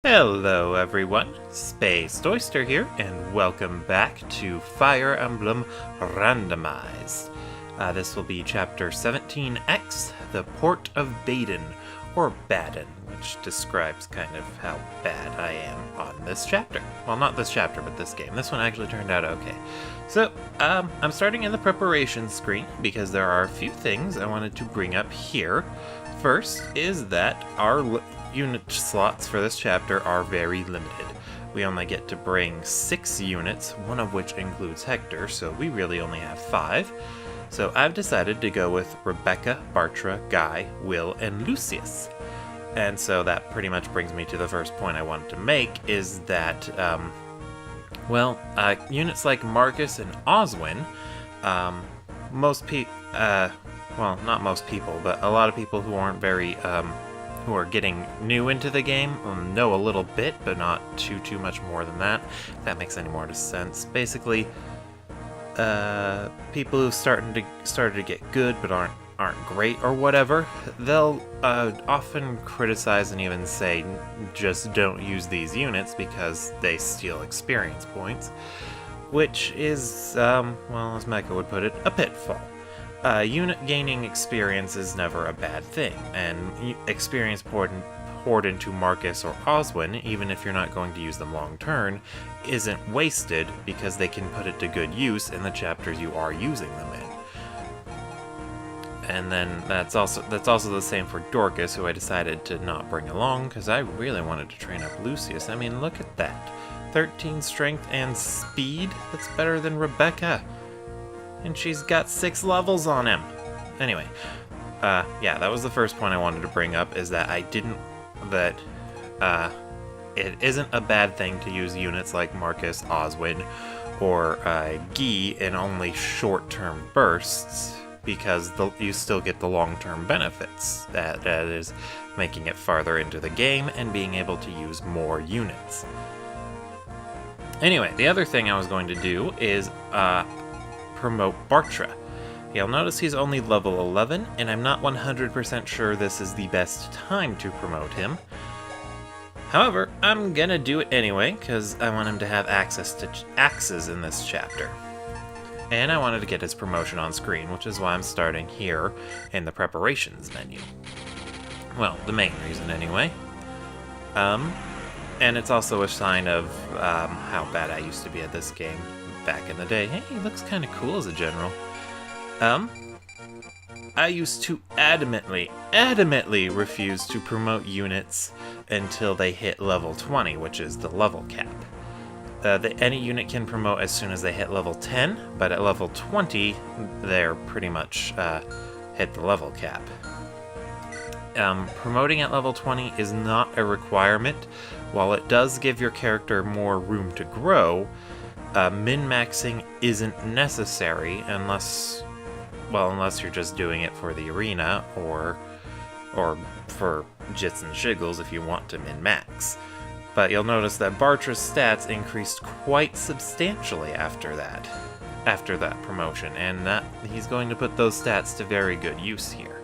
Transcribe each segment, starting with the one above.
Hello everyone, Spaced Oyster here, and welcome back to Fire Emblem Randomized. This will be Chapter 17X, the Port of Badon, or Badon, which describes kind of how bad I am on this chapter. Well, not this chapter, but this game. This one actually turned out okay. So, I'm starting in the preparation screen because there are a few things I wanted to bring up here. First is that our unit slots for this chapter are very limited. We only get to bring 6 units, one of which includes Hector, so we really only have 5. So I've decided to go with Rebecca, Bartra, Guy, Will, and Lucius. And so that pretty much brings me to the first point I wanted to make, is that, units like Marcus and Oswin, well, not most people, but a lot of people who aren't very, who are getting new into the game know a little bit, but not too much more than that, if that makes any more sense. Basically, people who started to get good but aren't great or whatever, they'll often criticize and even say just don't use these units because they steal experience points, which is, well, as Mecca would put it, a pitfall. Unit gaining experience is never a bad thing, and experience poured into Marcus or Oswin, even if you're not going to use them long term, isn't wasted because they can put it to good use in the chapters you are using them in. And then that's also the same for Dorcas, who I decided to not bring along because I really wanted to train up Lucius. I mean, look at that. 13 strength and speed? That's better than Rebecca. And she's got 6 levels on him. Anyway, yeah, that was the first point I wanted to bring up, is that it isn't a bad thing to use units like Marcus, Oswin, or Guy in only short-term bursts, because you still get the long-term benefits. That is making it farther into the game and being able to use more units. Anyway, the other thing I was going to do is promote Bartra. You'll notice he's only level 11, and I'm not 100% sure this is the best time to promote him. However, I'm gonna do it anyway, because I want him to have access to axes in this chapter. And I wanted to get his promotion on screen, which is why I'm starting here in the preparations menu. Well, the main reason anyway. And it's also a sign of how bad I used to be at this game back in the day. Hey, he looks kind of cool as a general. I used to adamantly refuse to promote units until they hit level 20, which is the level cap. Any unit can promote as soon as they hit level 10, but at level 20, they're pretty much hit the level cap. Promoting at level 20 is not a requirement. While it does give your character more room to grow, min-maxing isn't necessary unless you're just doing it for the arena or for jits and shiggles if you want to min-max. But you'll notice that Bartra's stats increased quite substantially after that promotion, and that he's going to put those stats to very good use here.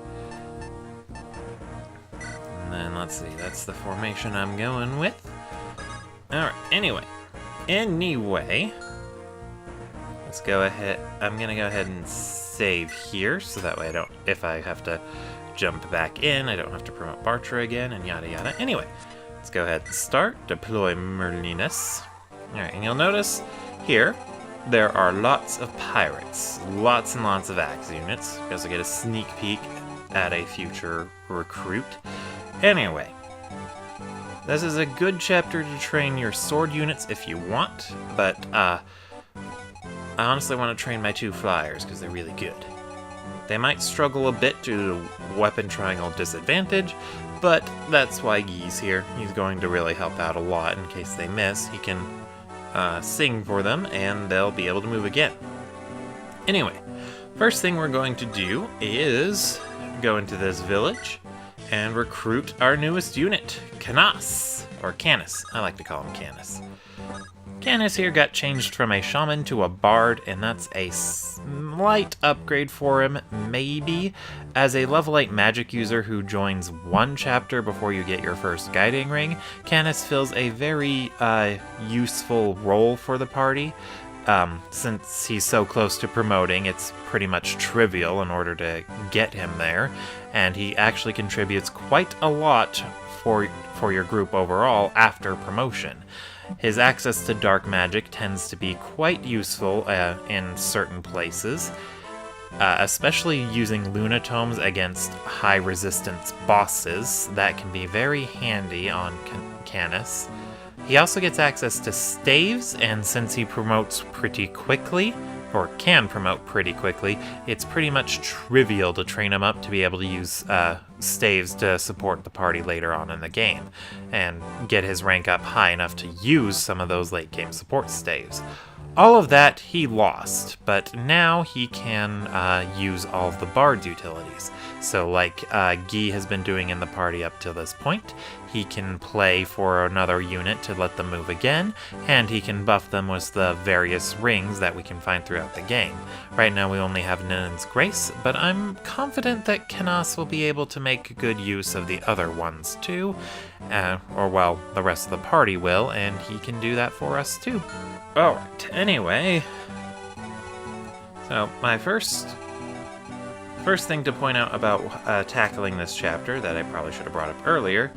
And then let's see, that's the formation I'm going with. Alright, anyway, let's go ahead. I'm gonna go ahead and save here, so that way if I have to jump back in, I don't have to promote Bartra again, and yada yada. Anyway, let's go ahead and start. Deploy Merlinus. Alright, and you'll notice here, there are lots of pirates. Lots and lots of axe units. You also get a sneak peek at a future recruit. Anyway, this is a good chapter to train your sword units if you want, but I honestly want to train my 2 flyers because they're really good. They might struggle a bit due to weapon triangle disadvantage, but that's why Guy's here. He's going to really help out a lot in case they miss. He can sing for them and they'll be able to move again. Anyway, first thing we're going to do is go into this village and recruit our newest unit, Canas. Or Canis. I like to call him Canis. Canis here got changed from a shaman to a bard, and that's a slight upgrade for him, maybe. As a level 8 magic user who joins one chapter before you get your first guiding ring, Canis fills a very useful role for the party. Since he's so close to promoting, it's pretty much trivial in order to get him there, and he actually contributes quite a lot for your group overall after promotion. His access to dark magic tends to be quite useful in certain places, especially using lunatomes against high resistance bosses. That can be very handy on Canis. He also gets access to staves, and since he promotes pretty quickly, or can promote pretty quickly, it's pretty much trivial to train him up to be able to use staves to support the party later on in the game, and get his rank up high enough to use some of those late game support staves. All of that he lost, but now he can use all of the Bard's utilities. So like Guy has been doing in the party up to this point, he can play for another unit to let them move again, and he can buff them with the various rings that we can find throughout the game. Right now we only have Ninen's Grace, but I'm confident that Canas will be able to make good use of the other ones too, or well, the rest of the party will, and he can do that for us too. Alright, anyway, so my first thing to point out about tackling this chapter that I probably should have brought up earlier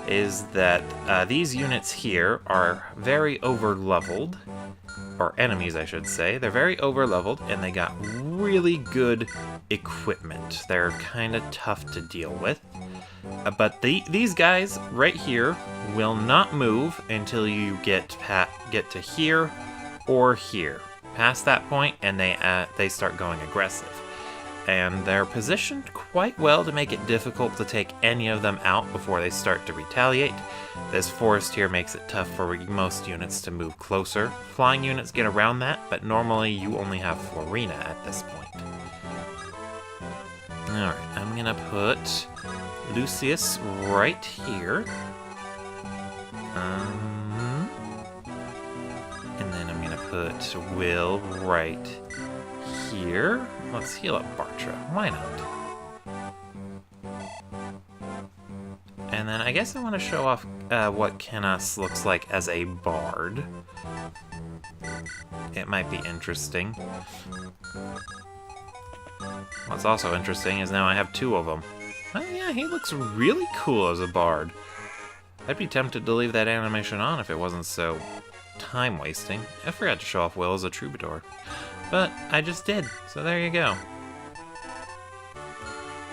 is that these units here are very over-leveled, or enemies I should say. They're very over-leveled, and they got really good equipment. They're kind of tough to deal with. But these guys right here will not move until you get to here or here. Past that point, and they start going aggressive. And they're positioned quite well to make it difficult to take any of them out before they start to retaliate. This forest here makes it tough for most units to move closer. Flying units get around that, but normally you only have Florina at this point. Alright, I'm gonna put Lucius right here. And then I'm gonna put Will right here. Let's heal up Bartra. Why not? And then I guess I want to show off what Canas looks like as a bard. It might be interesting. What's also interesting is now I have two of them. Oh yeah, he looks really cool as a bard. I'd be tempted to leave that animation on if it wasn't so time-wasting. I forgot to show off Will as a troubadour. But I just did, so there you go.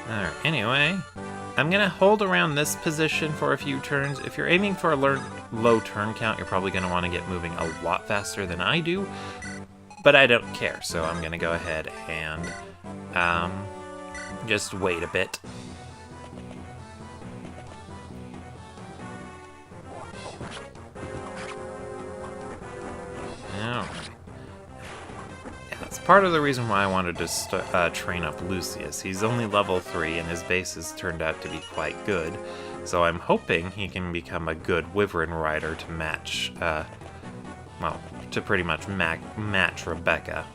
Alright, anyway, I'm gonna hold around this position for a few turns. If you're aiming for a low turn count, you're probably gonna want to get moving a lot faster than I do, but I don't care, so I'm gonna go ahead and just wait a bit. Alright. That's part of the reason why I wanted to train up Lucius. He's only level 3 and his base has turned out to be quite good, so I'm hoping he can become a good Wyvern rider to match, well, to pretty much match Rebecca.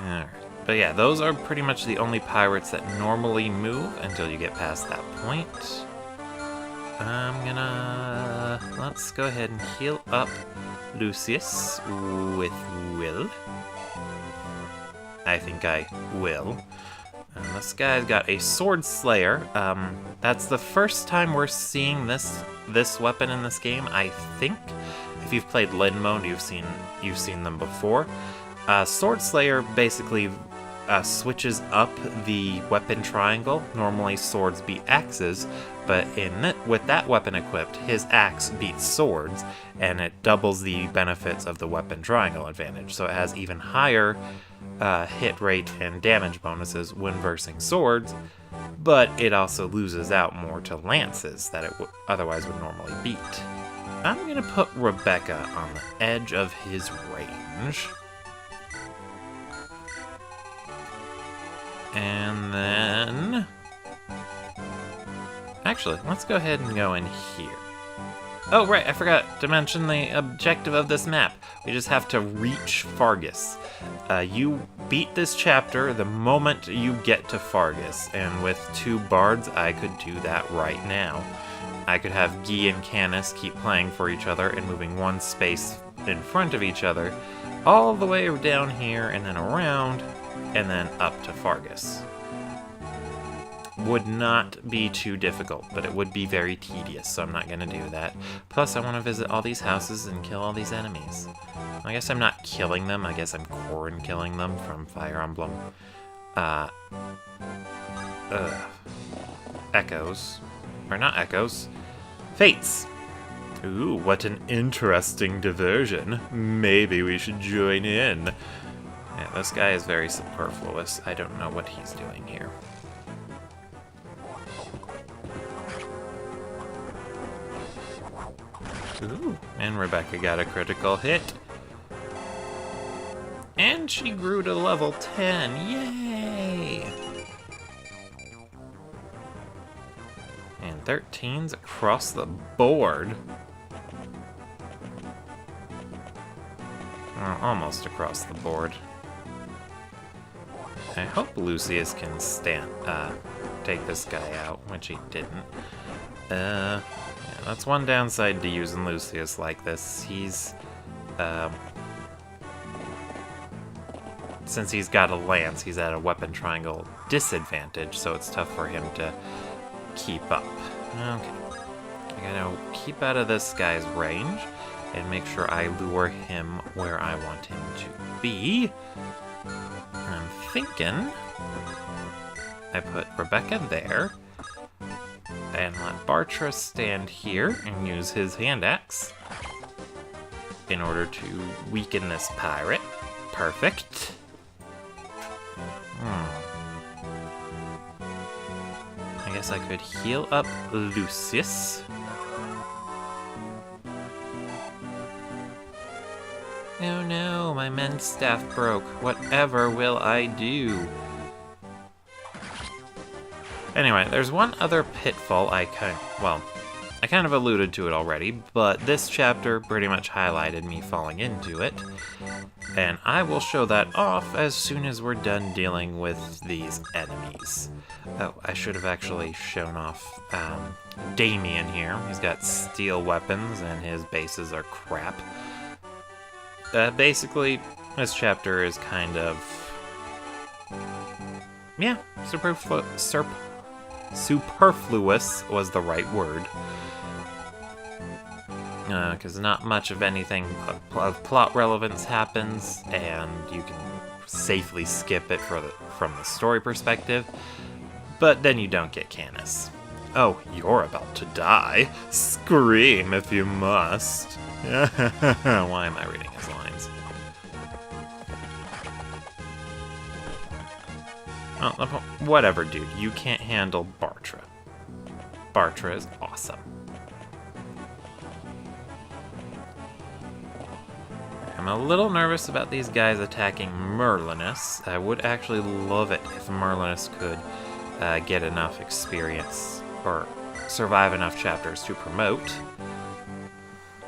Alright, but yeah, those are pretty much the only pirates that normally move until you get past that point. Let's go ahead and heal up Lucius with Will. I think I will. And this guy's got a Sword Slayer. That's the first time we're seeing this weapon in this game, I think. If you've played Lin mode, you've seen them before. Sword Slayer basically switches up the weapon triangle. Normally swords beat axes, but with that weapon equipped, his axe beats swords, and it doubles the benefits of the weapon triangle advantage. So it has even higher hit rate and damage bonuses when versing swords, but it also loses out more to lances that it otherwise would normally beat. I'm going to put Rebecca on the edge of his range. And then Actually, let's go ahead and go in here. Oh, right, I forgot to mention the objective of this map. We just have to reach Fargus. You beat this chapter the moment you get to Fargus, and with 2 bards, I could do that right now. I could have Guy and Canis keep playing for each other and moving 1 space in front of each other, all the way down here and then around, and then up to Fargus. Would not be too difficult, but it would be very tedious, so I'm not going to do that. Plus, I want to visit all these houses and kill all these enemies. I guess I'm not killing them, I guess I'm Corrin killing them from Fire Emblem. Echoes. Or not Echoes. Fates! Ooh, what an interesting diversion. Maybe we should join in. Yeah, this guy is very superfluous. I don't know what he's doing here. Ooh, and Rebecca got a critical hit. And she grew to level 10. Yay! And 13's across the board. Well, almost across the board. I hope Lucius can take this guy out, which he didn't. Yeah, that's one downside to using Lucius like this. He's, since he's got a lance, he's at a weapon triangle disadvantage, so it's tough for him to keep up. Okay. I gotta keep out of this guy's range and make sure I lure him where I want him to be. And I'm thinking I put Rebecca there and let Bartra stand here and use his hand axe in order to weaken this pirate. Perfect. I guess I could heal up Lucius. Oh no, my men's staff broke. Whatever will I do? Anyway, there's one other pitfall I kind of alluded to it already, but this chapter pretty much highlighted me falling into it. And I will show that off as soon as we're done dealing with these enemies. Oh, I should have actually shown off Damien here. He's got steel weapons and his bases are crap. Basically, this chapter is kind of... yeah, superfluous was the right word. Because not much of anything of plot relevance happens, and you can safely skip it from the story perspective, but then you don't get Canis. Oh, you're about to die. Scream if you must. Why am I reading his lines? Oh, whatever, dude. You can't handle Bartra. Bartra is awesome. I'm a little nervous about these guys attacking Merlinus. I would actually love it if Merlinus could get enough experience or survive enough chapters to promote.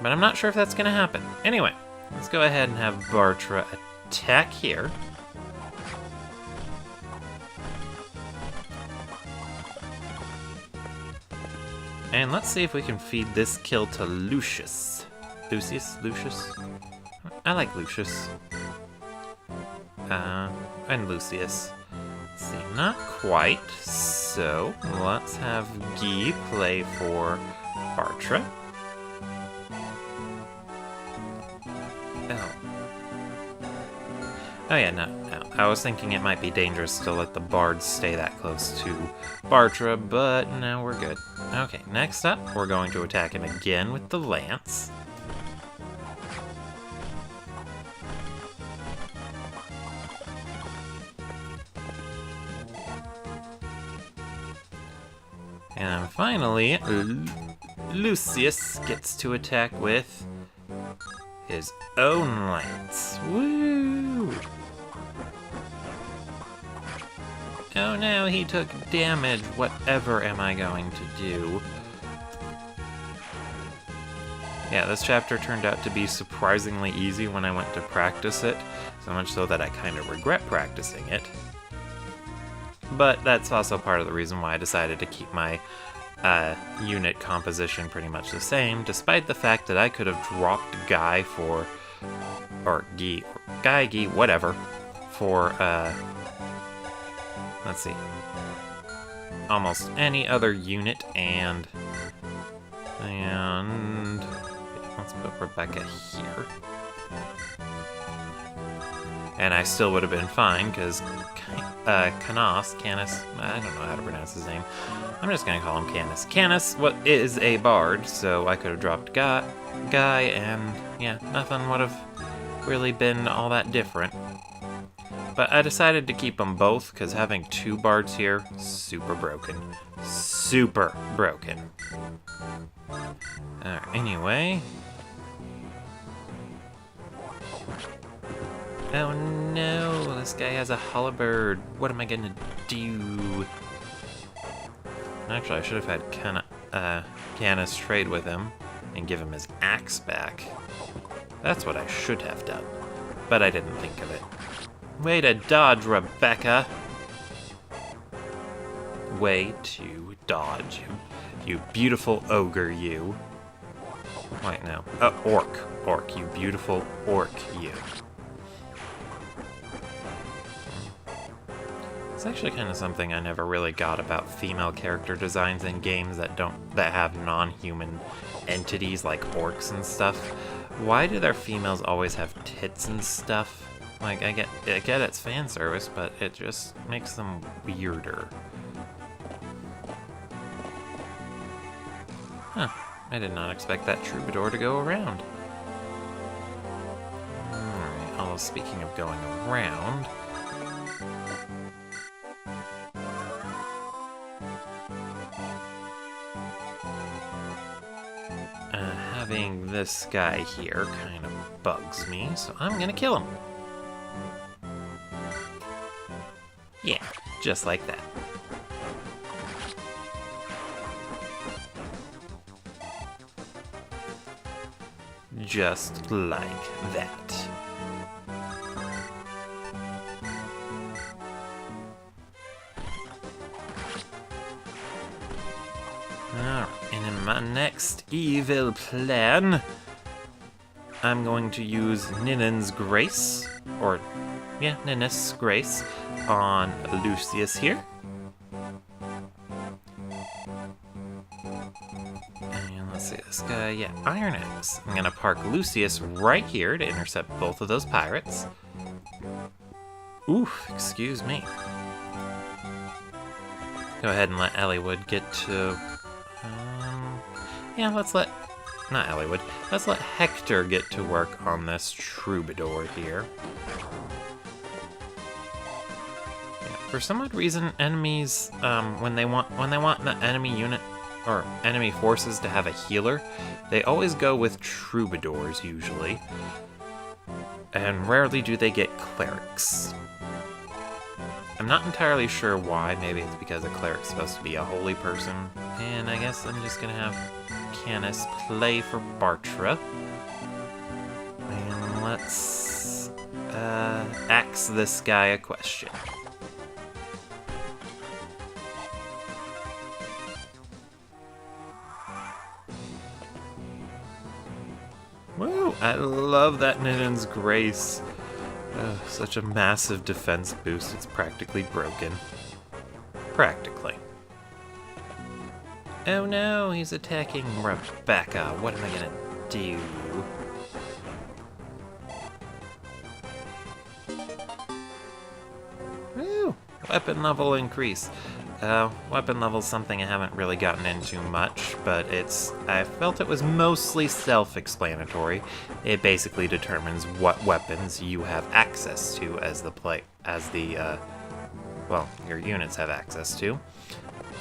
But I'm not sure if that's going to happen. Anyway, let's go ahead and have Bartra attack here. And let's see if we can feed this kill to Lucius. Lucius? I like Lucius. And Lucius. Let's see, not quite. So, let's have Guy play for Bartra. Oh yeah, no. I was thinking it might be dangerous to let the bards stay that close to Bartra, but no, we're good. Okay, next up, we're going to attack him again with the lance. And finally, Lucius gets to attack with his own lance. Woo! Oh no, he took damage. Whatever am I going to do? Yeah, this chapter turned out to be surprisingly easy when I went to practice it, so much so that I kind of regret practicing it. But that's also part of the reason why I decided to keep my unit composition pretty much the same, despite the fact that I could have dropped Guy for, or Guy, whatever, for, let's see, almost any other unit, and let's put Rebecca here. And I still would have been fine, because Canis, I don't know how to pronounce his name. I'm just gonna call him Canis. Canis is a bard, so I could have dropped Guy, and yeah, nothing would have really been all that different. But I decided to keep them both, because having two bards here, super broken. Super broken. Alright, anyway. Oh no, this guy has a halberd. What am I gonna do? Actually, I should have had Canis trade with him and give him his axe back. That's what I should have done, but I didn't think of it. Way to dodge, Rebecca! Way to dodge, you beautiful ogre, you. Wait, no. Orc, you beautiful orc, you. It's actually kind of something I never really got about female character designs in games that have non-human entities like orcs and stuff. Why do their females always have tits and stuff? Like, I get it's fan service, but it just makes them weirder. Huh. I did not expect that troubadour to go around. Alright, although speaking of going around... having this guy here kind of bugs me, so I'm gonna kill him. Yeah, just like that. Just like that. Alright, and in my next evil plan, I'm going to use Ninen's Grace, or, yeah, Ninus Grace, on Lucius here. And let's see, this guy, yeah, Iron Axe. I'm gonna park Lucius right here to intercept both of those pirates. Oof, excuse me. Go ahead and let Elliewood get to... yeah, let's let Hector get to work on this troubadour here. Yeah, for some odd reason, enemies, when they want the enemy unit or enemy forces to have a healer, they always go with troubadours usually, and rarely do they get clerics. I'm not entirely sure why. Maybe it's because a cleric's supposed to be a holy person, and I guess I'm just gonna have Canis play for Bartra. And let's ask this guy a question. Woo! I love that Ninen's Grace. Such a massive defense boost, it's practically broken. Practically. Oh no, he's attacking Rebecca. What am I gonna do? Woo! Weapon level increase. Weapon level's something I haven't really gotten into much, but I felt it was mostly self-explanatory. It basically determines what weapons you have access to your units have access to.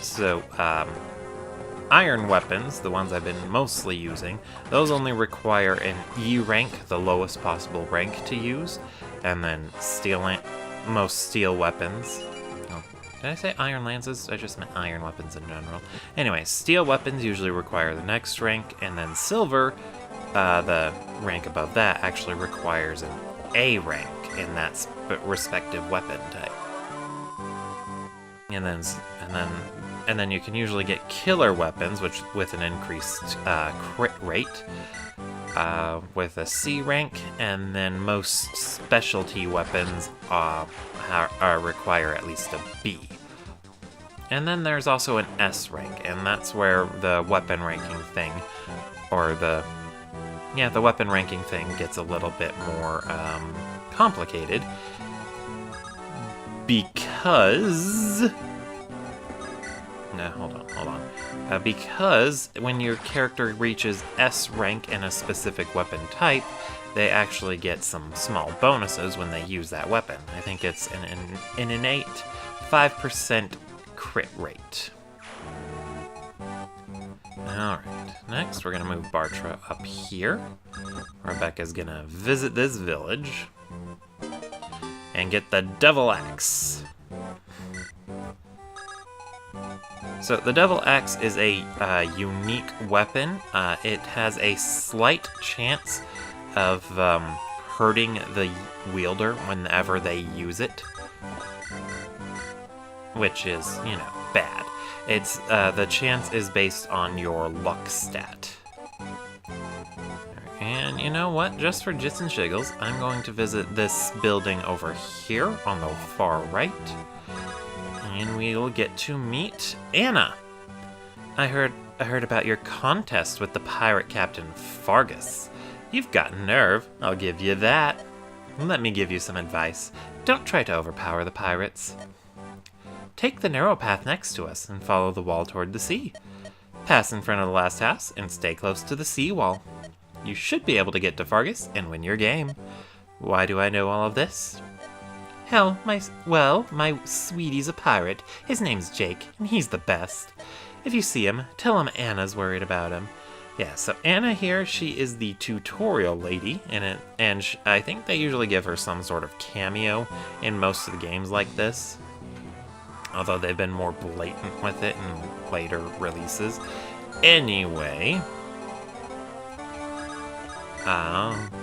So, iron weapons, the ones I've been mostly using, those only require an E rank, the lowest possible rank to use, and then most steel weapons, Did I say iron lances? I just meant iron weapons in general. Anyway, steel weapons usually require the next rank, and then silver, the rank above that, actually requires an A rank in that respective weapon type. And then you can usually get killer weapons, which with an increased crit rate, with a C rank, and then most specialty weapons require at least a B. And then there's also an S rank, and that's where the weapon ranking thing, or the weapon ranking thing gets a little bit more complicated, because... No, hold on. Because when your character reaches S rank in a specific weapon type, they actually get some small bonuses when they use that weapon. I think it's an innate 5% crit rate. Alright, next we're going to move Bartra up here. Rebecca's going to visit this village and get the Devil Axe. So the Devil Axe is a unique weapon. It has a slight chance of hurting the wielder whenever they use it, which is, bad. It's the chance is based on your luck stat. And you know what? Just for jits and shiggles, I'm going to visit this building over here on the far right. And we'll get to meet Anna. I heard about your contest with the pirate captain Fargus. You've got nerve, I'll give you that. Let me give you some advice. Don't try to overpower the pirates. Take the narrow path next to us and follow the wall toward the sea. Pass in front of the last house and stay close to the sea wall. You should be able to get to Fargus and win your game. Why do I know all of this? Hell, my sweetie's a pirate. His name's Jake, and he's the best. If you see him, tell him Anna's worried about him. Yeah, so Anna here, she is the tutorial lady, and I think they usually give her some sort of cameo in most of the games like this. Although they've been more blatant with it in later releases. Anyway,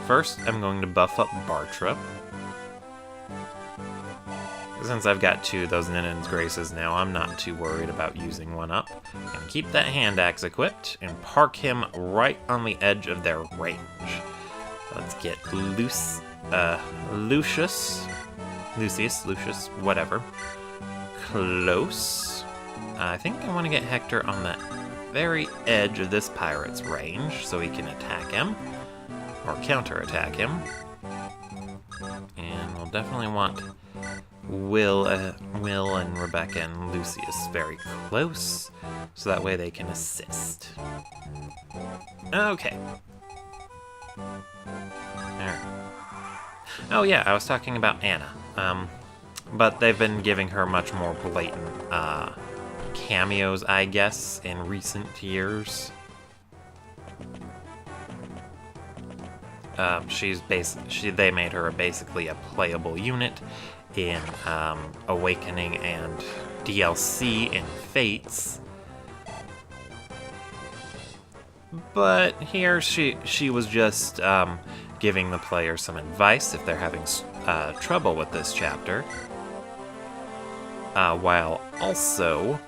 first I'm going to buff up Bartra. Since I've got two of those Ninen's Graces now, I'm not too worried about using one up. I'm going to keep that hand axe equipped and park him right on the edge of their range. Let's get Lucius, whatever, close. I think I want to get Hector on that very edge of this pirate's range so he can attack him, or counterattack him. And we'll definitely want Will and Rebecca and Lucius very close, so that way they can assist. Okay. Alright. Oh yeah, I was talking about Anna. But they've been giving her much more blatant cameos, I guess, in recent years. They made her basically a playable unit in Awakening and DLC in Fates. But here she was just giving the player some advice if they're having trouble with this chapter, while also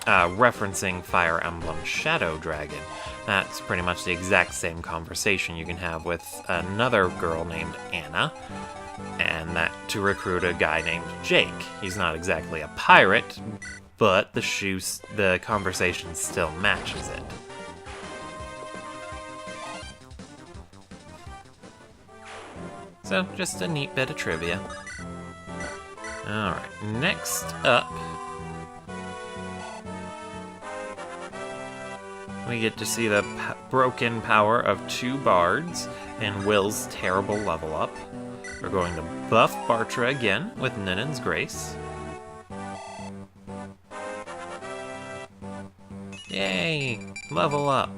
referencing Fire Emblem Shadow Dragon. That's pretty much the exact same conversation you can have with another girl named Anna, and that to recruit a guy named Jake. He's not exactly a pirate, but the conversation still matches it. So, just a neat bit of trivia. Alright, next up, we get to see the broken power of two bards and Will's terrible level up. We're going to buff Bartra again with Ninen's Grace. Yay! Level up.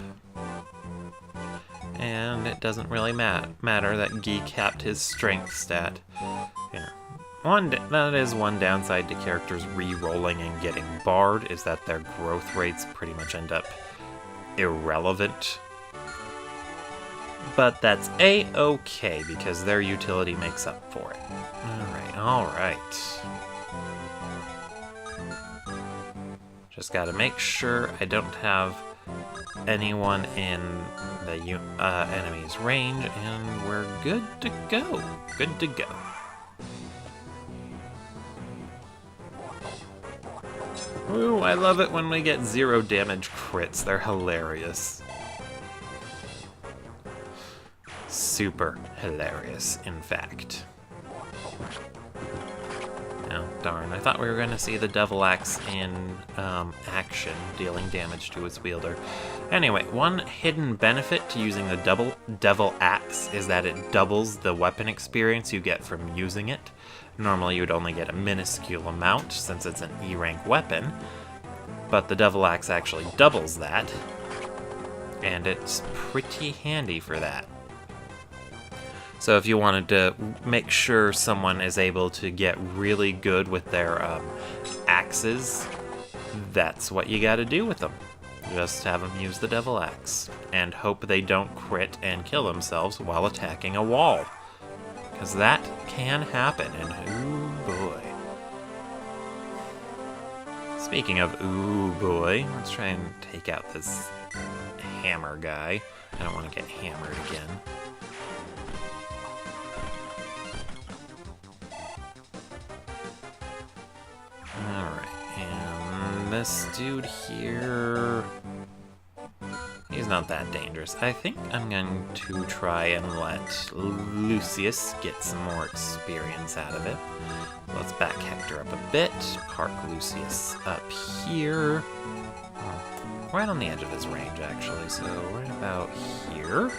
And it doesn't really matter that Guy capped his strength stat. Here. that is one downside to characters re-rolling and getting barred, is that their growth rates pretty much end up irrelevant. But that's a-okay, because their utility makes up for it. Alright. Just gotta make sure I don't have anyone in the enemy's range, and we're good to go. Good to go. Ooh, I love it when we get 0 damage crits. They're hilarious. Super hilarious, in fact. Oh, darn. I thought we were going to see the Devil Axe in action, dealing damage to its wielder. Anyway, one hidden benefit to using the Devil Axe is that it doubles the weapon experience you get from using it. Normally you'd only get a minuscule amount since it's an E-rank weapon, but the Devil Axe actually doubles that, and it's pretty handy for that. So if you wanted to make sure someone is able to get really good with their axes, that's what you gotta do with them. Just have them use the Devil Axe, and hope they don't crit and kill themselves while attacking a wall. Because that can happen, and ooh boy. Speaking of ooh boy, let's try and take out this hammer guy. I don't want to get hammered again. Alright, and this dude here... he's not that dangerous. I think I'm going to try and let Lucius get some more experience out of it. Let's back Hector up a bit. Park Lucius up here. Right on the edge of his range, actually, so right about here.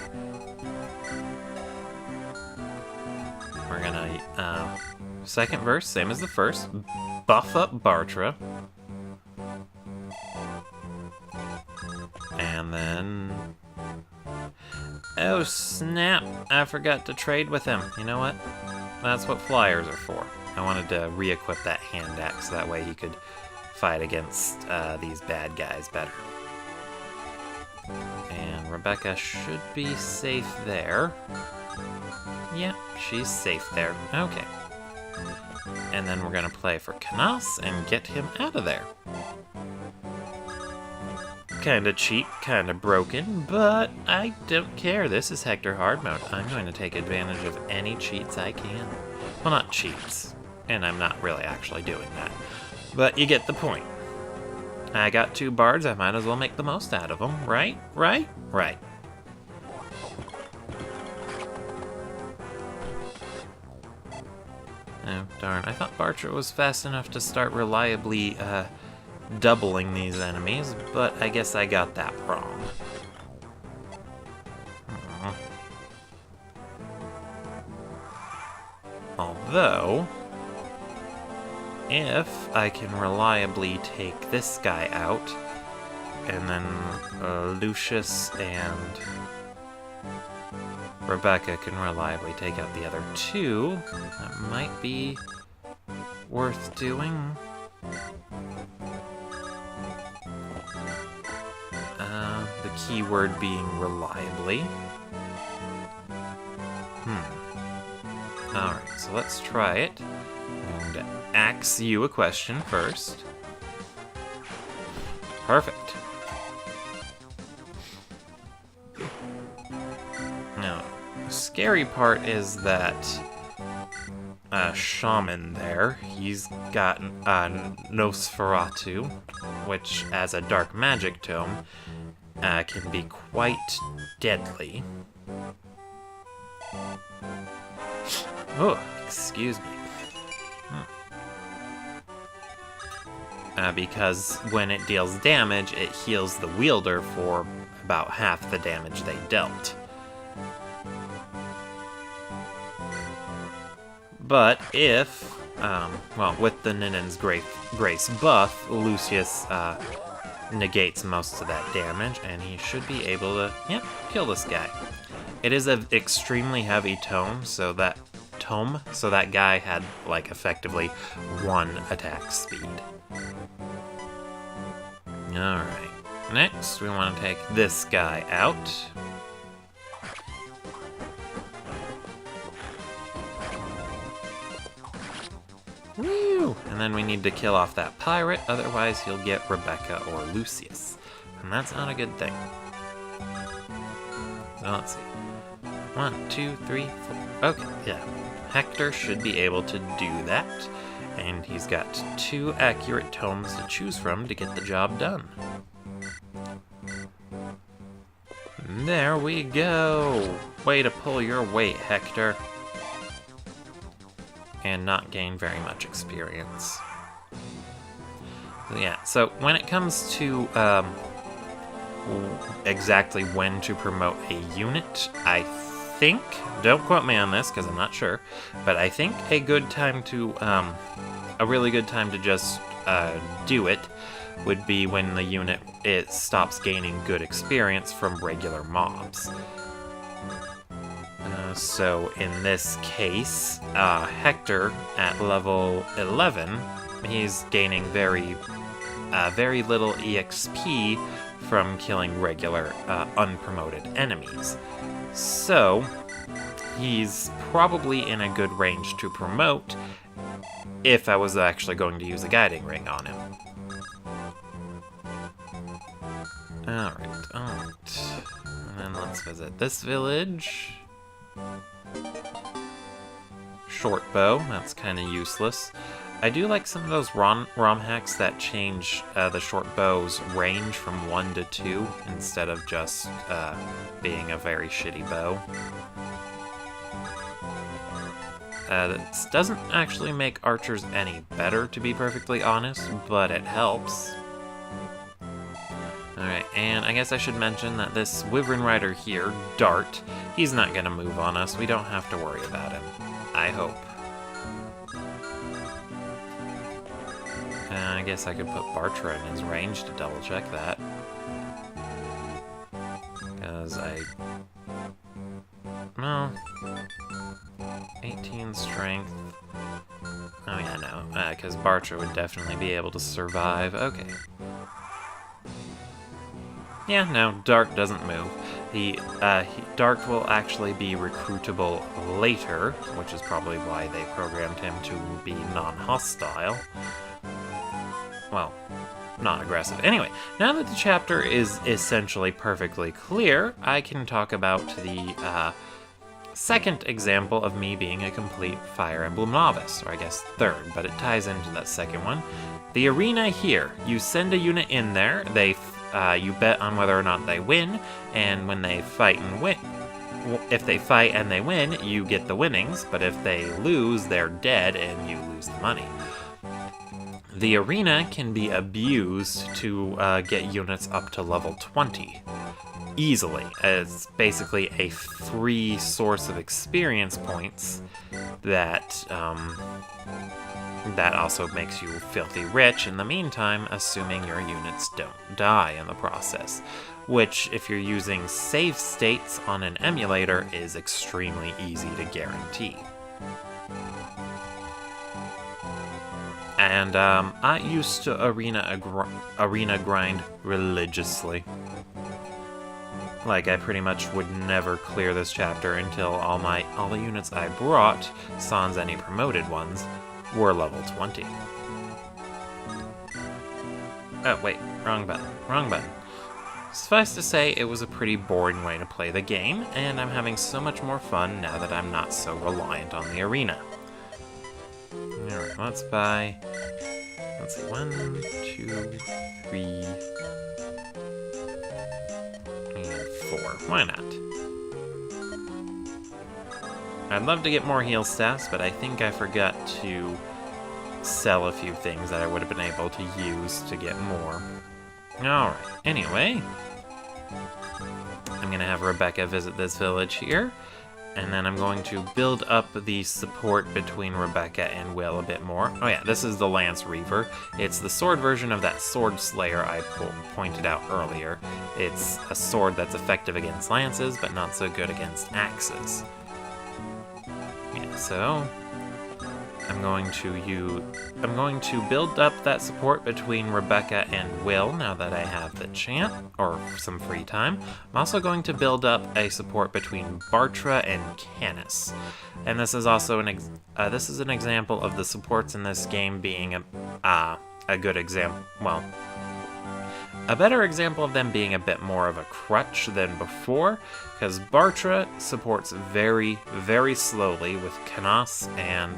We're gonna, second verse, same as the first. Buff up Bartra. And then... oh snap! I forgot to trade with him. You know what? That's what flyers are for. I wanted to re-equip that hand axe so that way he could fight against these bad guys better. And Rebecca should be safe there. Yeah, she's safe there. Okay. And then we're gonna play for Canas and get him out of there. Kinda cheap, kinda broken, but I don't care. This is Hector Hard Mode. I'm going to take advantage of any cheats I can. Well, not cheats, and I'm not really actually doing that. But you get the point. I got 2 bards, I might as well make the most out of them, right? Right? Right. Oh, darn. I thought Bartra was fast enough to start reliably, doubling these enemies, but I guess I got that wrong. Although, if I can reliably take this guy out, and then Lucius and Rebecca can reliably take out the other 2, that might be worth doing. The key word being reliably. Alright, so let's try it. I'm going to ask you a question first. Perfect. Now, the scary part is that shaman there, he's got Nosferatu, which as a dark magic tome can be quite deadly. Oh, excuse me. Because when it deals damage, it heals the wielder for about half the damage they dealt. But if, well, with the Ninen's Grace buff, Lucius negates most of that damage, and he should be able to, yep, kill this guy. It is an extremely heavy tome, so that tome, so that guy had, like, effectively 1 attack speed. Alright. Next, we want to take this guy out. Woo! And then we need to kill off that pirate, otherwise he'll get Rebecca or Lucius. And that's not a good thing. So let's see. 1, 2, 3, 4. Okay, yeah. Hector should be able to do that. And he's got 2 accurate tomes to choose from to get the job done. There we go! Way to pull your weight, Hector. And not gain very much experience. Yeah, so when it comes to exactly when to promote a unit, I think, don't quote me on this because I'm not sure, but I think a good time to, a really good time to just do it would be when the unit stops gaining good experience from regular mobs. So in this case, Hector at level 11, he's gaining very little EXP from killing regular unpromoted enemies. So he's probably in a good range to promote if I was actually going to use a guiding ring on him. Alright. And then let's visit this village. Short bow, that's kind of useless. I do like some of those ROM hacks that change the short bow's range from 1 to 2 instead of just being a very shitty bow. This doesn't actually make archers any better, to be perfectly honest, but it helps. Alright, and I guess I should mention that this Wyvern Rider here, Dart, he's not gonna move on us. We don't have to worry about him. I hope. I guess I could put Bartra in his range to double check that. Because well, 18 strength. Oh yeah, no, because Bartra would definitely be able to survive. Okay. Yeah, no, Dart doesn't move. Dart will actually be recruitable later, which is probably why they programmed him to be non-hostile. Well, non-aggressive. Anyway, now that the chapter is essentially perfectly clear, I can talk about the second example of me being a complete Fire Emblem novice, or I guess third, but it ties into that second one. The arena here, you send a unit in there, you bet on whether or not they win, and when they fight and win, if they fight and they win, you get the winnings, but if they lose, they're dead and you lose the money. The arena can be abused to get units up to level 20 easily, as basically a free source of experience points that that also makes you filthy rich in the meantime, assuming your units don't die in the process, which, if you're using save states on an emulator, is extremely easy to guarantee. And I used to arena grind religiously. Like, I pretty much would never clear this chapter until all the units I brought, sans any promoted ones, were level 20. Oh, wait, wrong button. Suffice to say, it was a pretty boring way to play the game, and I'm having so much more fun now that I'm not so reliant on the arena. Alright, let's buy... Let's see, 1, 2, 3... and 4. Why not? I'd love to get more heal stats, but I think I forgot to sell a few things that I would have been able to use to get more. Alright, anyway, I'm going to have Rebecca visit this village here, and then I'm going to build up the support between Rebecca and Will a bit more. Oh yeah, this is the Lance Reaver. It's the sword version of that Sword Slayer I pointed out earlier. It's a sword that's effective against lances, but not so good against axes. Yeah, So I'm going to build up that support between Rebecca and Will now that I have the chance, or some free time. I'm also going to build up a support between Bartra and Canis. And this is also this is an example of the supports in this game being a good example. Well, a better example of them being a bit more of a crutch than before, because Bartra supports very, very slowly with Canis and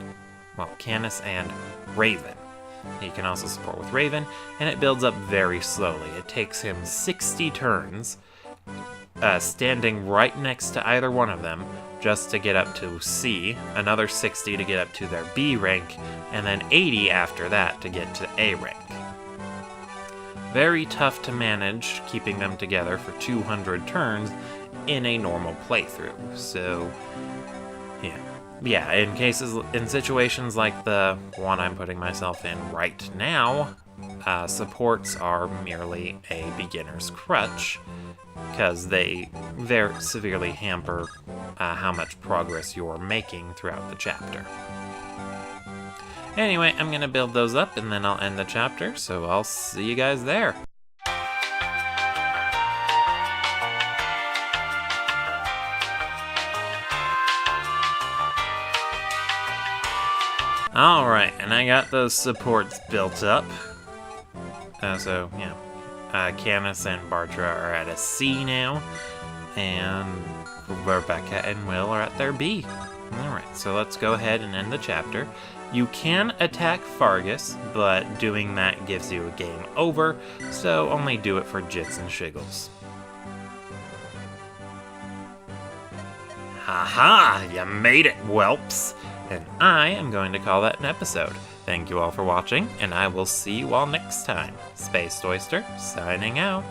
Raven. He can also support with Raven, and it builds up very slowly. It takes him 60 turns, standing right next to either one of them, just to get up to C, another 60 to get up to their B rank, and then 80 after that to get to A rank. Very tough to manage keeping them together for 200 turns in a normal playthrough. So, yeah, in situations like the one I'm putting myself in right now, supports are merely a beginner's crutch, because they very severely hamper how much progress you're making throughout the chapter. Anyway, I'm going to build those up and then I'll end the chapter, so I'll see you guys there. Alright, and I got those supports built up. Canis and Bartra are at a C now, and Rebecca and Will are at their B. Alright, so let's go ahead and end the chapter. You can attack Fargus, but doing that gives you a game over, so only do it for jits and shiggles. Haha, you made it, whelps! And I am going to call that an episode. Thank you all for watching, and I will see you all next time. Spaced Oyster, signing out.